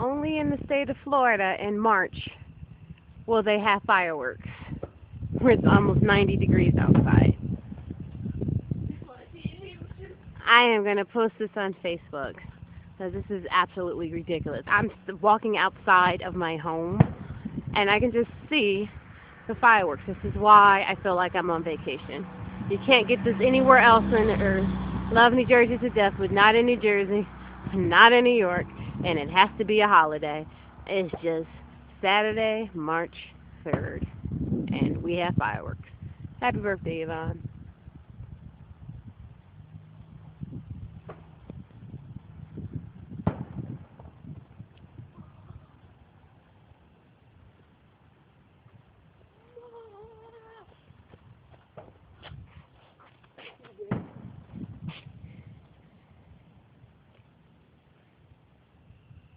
Only in the state of Florida in March will they have fireworks, where it's almost 90 degrees outside. I am going to post this on Facebook, because this is absolutely ridiculous. I'm walking outside of my home, and I can just see the fireworks. This is why I feel like I'm on vacation. You can't get this anywhere else on the earth. Love New Jersey to death, but not in New Jersey, not in New York, and it has to be a holiday. It's just Saturday, March 3rd, and we have fireworks. Happy birthday, Yvonne.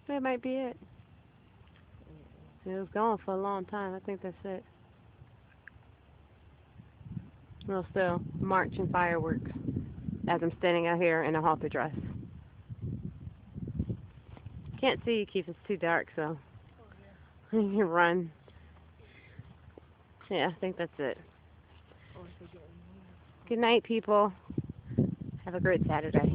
That might be it. It was gone for a long time. I think that's it. Well, still, March and fireworks as I'm standing out here in a halter dress. Can't see you, Keith. It's too dark, so you can run. Yeah, I think that's it. Good night, people. Have a great Saturday.